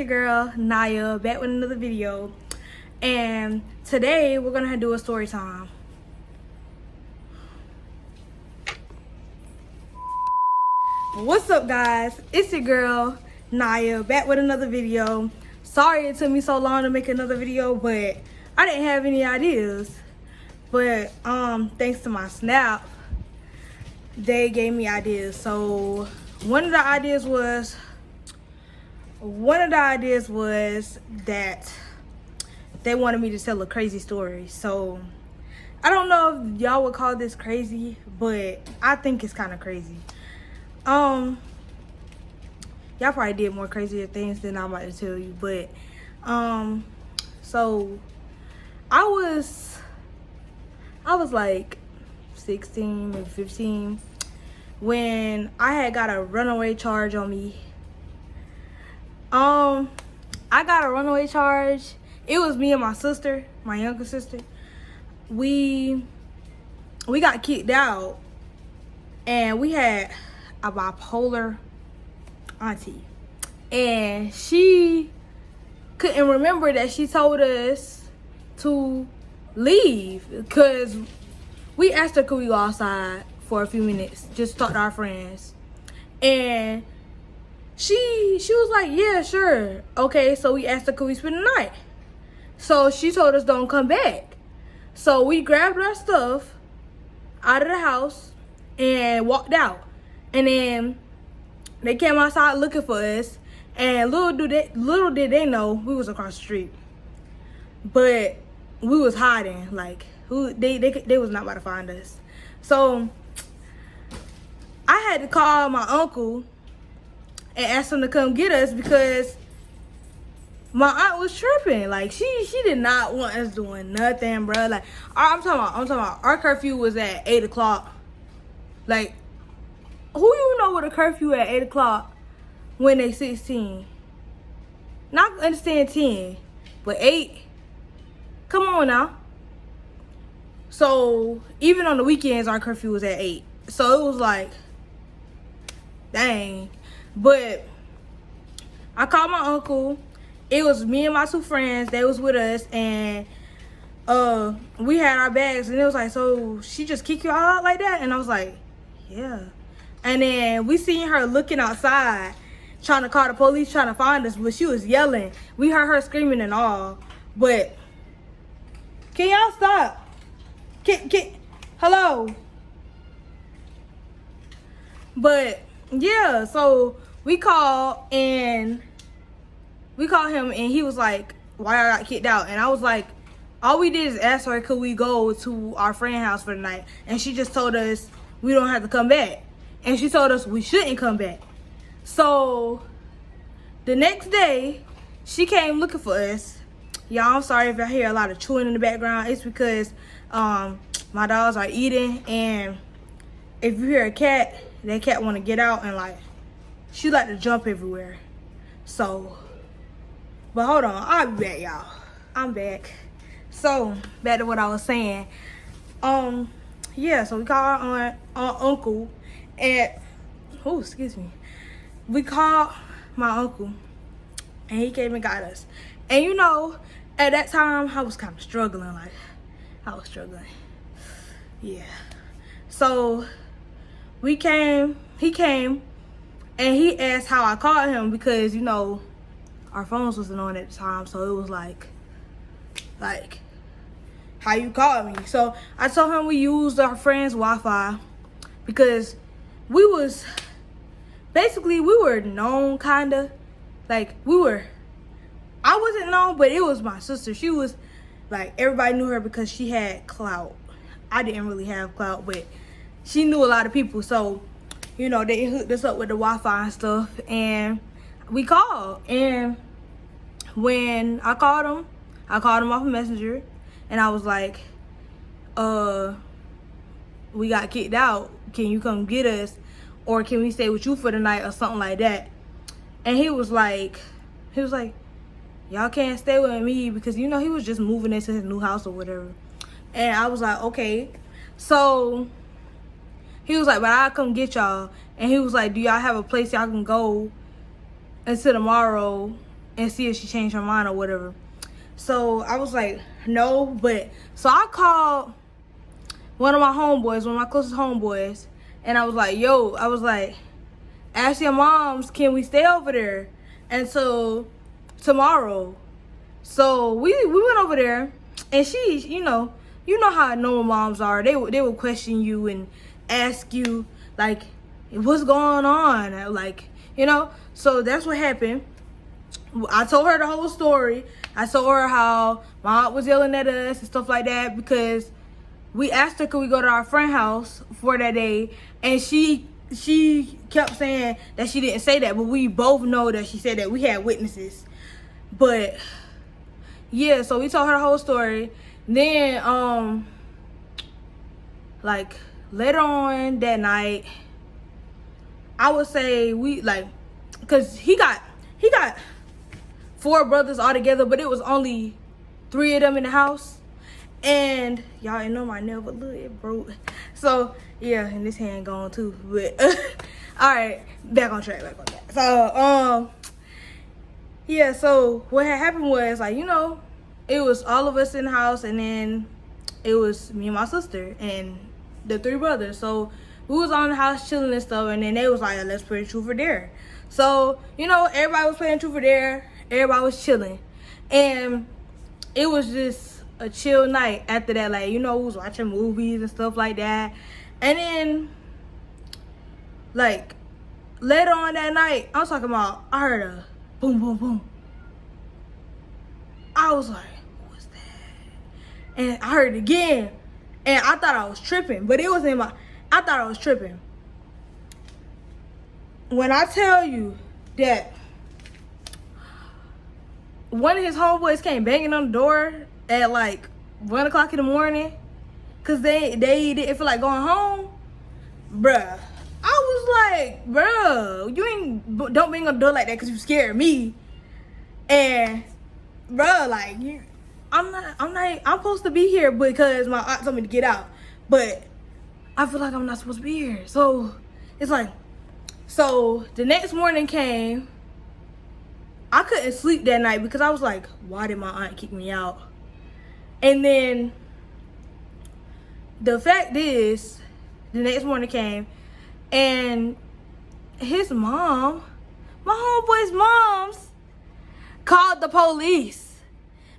your girl Naya back with another video, and today we're gonna do a story time. What's up, guys? It's your girl Naya back with another video. Sorry it took me so long to make another video, but I didn't have any ideas. But thanks to my Snap, they gave me ideas. So one of the ideas was that they wanted me to tell a crazy story. So I don't know if y'all would call this crazy, but I think it's kind of crazy. Y'all probably did more crazier things than I'm about to tell you, but so I was like 16, maybe 15 when I had got a runaway charge on me. I got a runaway charge. It was me and my sister, my younger sister. We got kicked out, and we had a bipolar auntie, and she couldn't remember that she told us to leave because we asked her could we go outside for a few minutes, just talk to our friends, and she was like, yeah, sure. Okay, so we asked her could we spend the night. So she told us don't come back. So we grabbed our stuff out of the house and walked out. And then they came outside looking for us, and little did they know we was across the street. But we was hiding, like they was not about to find us. So I had to call my uncle and ask him to come get us because my aunt was tripping. Like she did not want us doing nothing, bro. Like I'm talking about our curfew was at 8 o'clock. Like, who you know with a curfew at 8 o'clock when they 16? Not understand 10, but 8. Come on now. So even on the weekends, our curfew was at 8. So it was like, dang. But I called my uncle. It was me and my two friends. They was with us, and we had our bags, and it was like, so she just kick you all out like that? And I was like, yeah. And then we seen her looking outside, trying to call the police, trying to find us, but she was yelling. We heard her screaming and all. But can y'all stop? Hello? But yeah, so we called him, and he was like, why I got kicked out? And I was like, all we did is ask her could we go to our friend's house for the night, and she just told us we don't have to come back, and she told us we shouldn't come back. So the next day she came looking for us. Y'all, I'm sorry if I hear a lot of chewing in the background. It's because my dogs are eating, and if you hear a cat, that cat want to get out, and like she like to jump everywhere. So, but hold on, I'll be back, y'all. I'm back. So back to what I was saying. Yeah, so we called our uncle, and excuse me. We called my uncle, and he came and got us. And you know, at that time I was kind of struggling. Yeah. So he came, and he asked how I called him because, you know, our phones wasn't on at the time, so it was like how you called me. So I told him we used our friend's Wi-Fi because we were known, kinda. Like I wasn't known, but it was my sister. She was like, everybody knew her because she had clout. I didn't really have clout, but she knew a lot of people. So, you know, they hooked us up with the Wi-Fi and stuff, and we called. And when I called him off a messenger, and I was like, we got kicked out. Can you come get us? Or can we stay with you for the night or something like that? And he was like, y'all can't stay with me because, you know, he was just moving into his new house or whatever. And I was like, okay. So he was like, but I'll come get y'all. And he was like, do y'all have a place y'all can go until tomorrow and see if she changed her mind or whatever. So I was like, no, but so I called one of my homeboys, one of my closest homeboys, and I was like, yo, I was like, ask your moms, can we stay over there until tomorrow? So we went over there, and she, you know how normal moms are. They would question you and ask you like, what's going on, like, you know. So that's what happened. I told her the whole story. I told her how my aunt was yelling at us and stuff like that because we asked her could we go to our friend's house for that day, and she kept saying that she didn't say that, but we both know that she said that. We had witnesses. But yeah, so we told her the whole story. Then like later on that night, I would say we like, cause he got 4 brothers all together, but it was only 3 of them in the house. And y'all ain't know my nail, but look, it broke. So yeah, and this hand gone too. But all right, back on track. So yeah, so what had happened was, like, you know, it was all of us in the house, and then it was me and my sister and the 3 brothers. So we was on the house chilling and stuff, and then they was like, let's play truth or dare. So, you know, everybody was playing truth or dare. Everybody was chilling, and it was just a chill night after that. Like, you know, we was watching movies and stuff like that. And then, like, later on that night, I was talking about, I heard a boom, boom, boom. I was like, what's that? And I heard it again, and I thought I was tripping, but it was I thought I was tripping. When I tell you that one of his homeboys came banging on the door at like 1 o'clock in the morning, cause they didn't feel like going home, bruh. I was like, bruh, don't bang on the door like that, cause you scared me. And bruh, like, I'm supposed to be here because my aunt told me to get out, but I feel like I'm not supposed to be here. So it's like, so the next morning came. I couldn't sleep that night because I was like, why did my aunt kick me out? And then the fact is, the next morning came, and his mom, my homeboy's moms, called the police.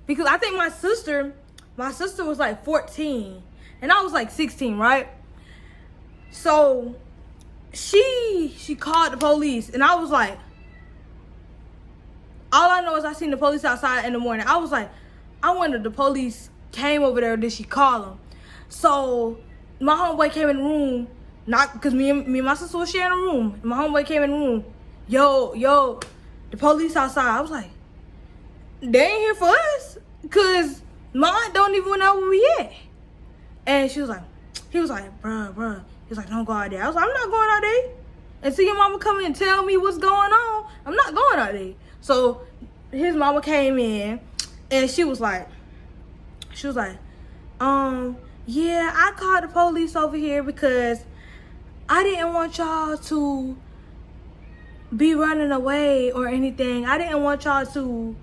Because I think my sister was like 14, and I was like 16, right? So she called the police, and I was like, all I know is I seen the police outside in the morning. I was like, I wonder if the police came over there or did she call them? So my homeboy came in the room, not because me and my sister was sharing a room. My homeboy came in the room, yo, the police outside. I was like, they ain't here for us, cause my aunt don't even know where we at. And he was like, bruh. He was like, don't go out there. I was like, I'm not going out there. Until your mama come in and tell me what's going on, I'm not going out there. So his mama came in, and she was like, yeah, I called the police over here because I didn't want y'all to be running away or anything. I didn't want y'all to,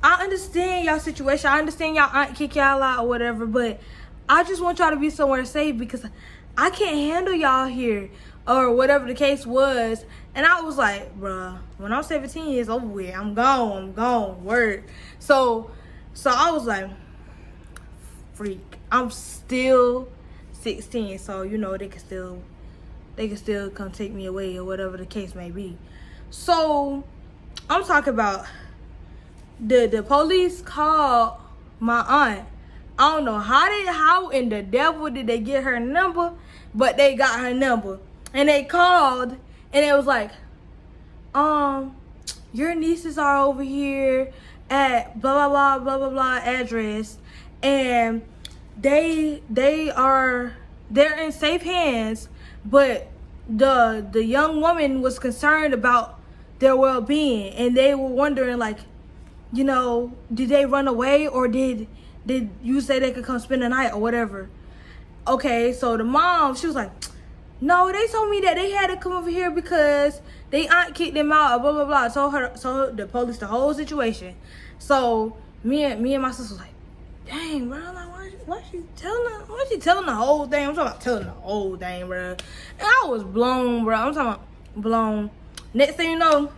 I understand y'all situation. I understand y'all aunt kick y'all out or whatever, but I just want y'all to be somewhere safe because I can't handle y'all here, or whatever the case was. And I was like, bruh, when I'm 17, it's over with. I'm gone, word. So I was like, freak. I'm still 16, so, you know, they can still come take me away or whatever the case may be. So I'm talking about the police called my aunt. I don't know how in the devil did they get her number, but they got her number. And they called, and it was like, your nieces are over here at blah blah blah blah blah blah address, and they're in safe hands, but the young woman was concerned about their well-being, and they were wondering, like, you know, did they run away, or did you say they could come spend the night or whatever? Okay, so the mom, she was like, No, they told me that they had to come over here because they aunt kicked them out, blah, blah, blah. Told the police the whole situation. So me and my sister was like, dang, bro, like, why she telling the whole thing? I'm talking about telling the whole thing, bro. And I was blown, bro. I'm talking about blown. Next thing you know,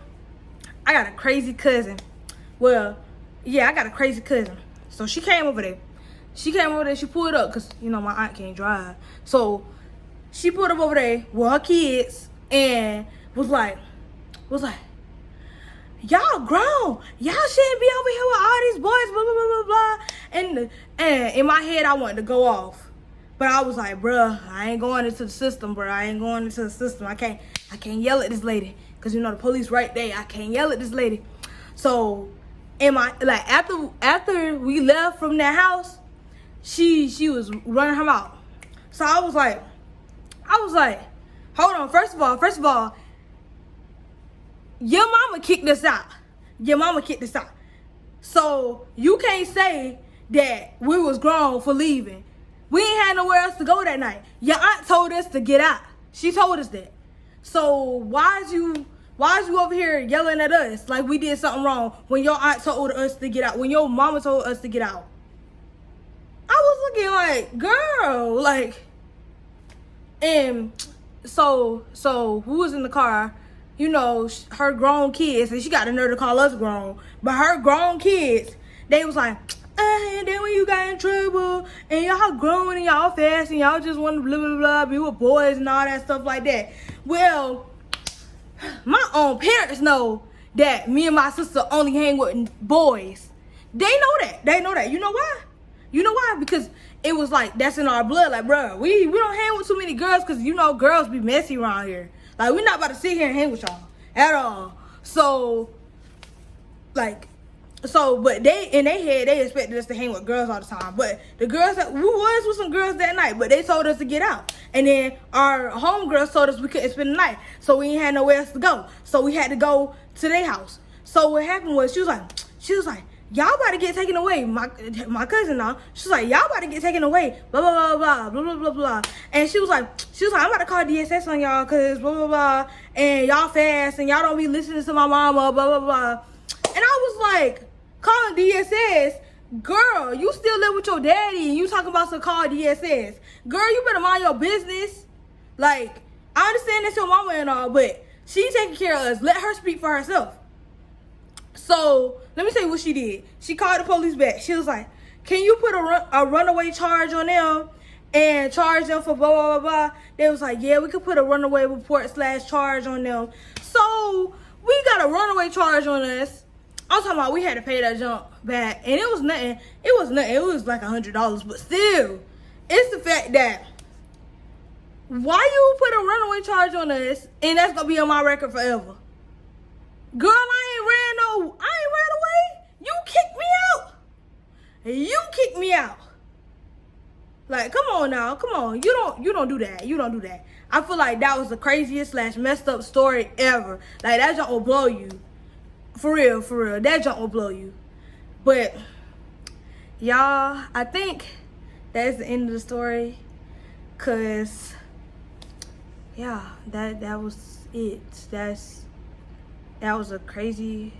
I got a crazy cousin. Well, yeah, I got a crazy cousin. So she came over there. She pulled up because, you know, my aunt can't drive. So she pulled up over there with her kids and was like, y'all grown. Y'all shouldn't be over here with all these boys, blah, blah, blah, blah, blah. And in my head, I wanted to go off. But I was like, bruh, I ain't going into the system, bruh. I ain't going into the system. I can't yell at this lady. Because, you know, the police right there. I can't yell at this lady. So, after we left from that house, she was running her mouth. So I was like, hold on. First of all, your mama kicked us out. So you can't say that we was grown for leaving. We ain't had nowhere else to go that night. Your aunt told us to get out. She told us that. So why is you over here yelling at us like we did something wrong when your aunt told us to get out, when your mama told us to get out? I was looking like, girl, like, and so who was in the car? You know, her grown kids, and she got the nerve to call us grown, but her grown kids, they was like, and then when you got in trouble, and y'all grown and y'all fast, and y'all just want to blah, blah, blah, be with boys and all that stuff like that. Well, my own parents know that me and my sister only hang with boys. They know that. You know why? Because it was like, that's in our blood. Like, bro, we don't hang with too many girls because, you know, girls be messy around here. Like, we're not about to sit here and hang with y'all at all. So, but in their head, they expected us to hang with girls all the time. But the girls, we was with some girls that night, but they told us to get out. And then our homegirls told us we couldn't spend the night. So we ain't had nowhere else to go. So we had to go to their house. So what happened was, she was like, y'all about to get taken away. My cousin now, she was like, y'all about to get taken away. Blah, blah, blah, blah, blah, blah, blah, blah. And she was like, I'm about to call DSS on y'all because blah, blah, blah. And y'all fast and y'all don't be listening to my mama, blah, blah, blah. And I was like, calling DSS, girl, you still live with your daddy and you talking about some call DSS. Girl, you better mind your business. Like, I understand that's your mama and all, but she taking care of us. Let her speak for herself. So, let me tell you what she did. She called the police back. She was like, can you put a runaway charge on them and charge them for blah, blah, blah, blah. They was like, yeah, we could put a runaway report / charge on them. So, we got a runaway charge on us. I'm talking about we had to pay that junk back. And it was nothing. It was like $100. But still, it's the fact that why you put a runaway charge on us and that's going to be on my record forever? Girl, I ain't ran away. You kicked me out. Like, come on now. Come on. You don't do that. I feel like that was the craziest / messed up story ever. Like, that junk will blow you. For real. That junk will blow you. But, y'all, I think that's the end of the story. Because, yeah, that was it. That was a crazy,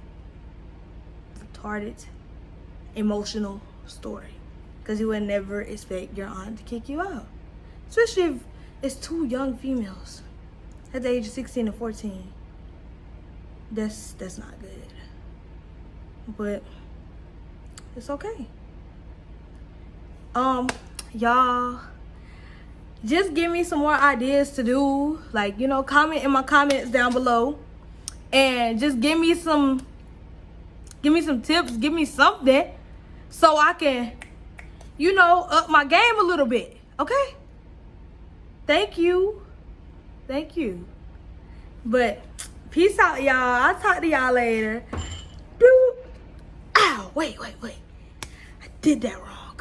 retarded, emotional story. Because you would never expect your aunt to kick you out. Especially if it's two young females at the age of 16 and 14. That's not good. But it's okay. Y'all, just give me some more ideas to do. Like, you know, comment in my comments down below. And just give me some tips, give me something so I can, you know, up my game a little bit, okay? Thank you. But peace out, y'all. I'll talk to y'all later. Ow, wait. I did that wrong.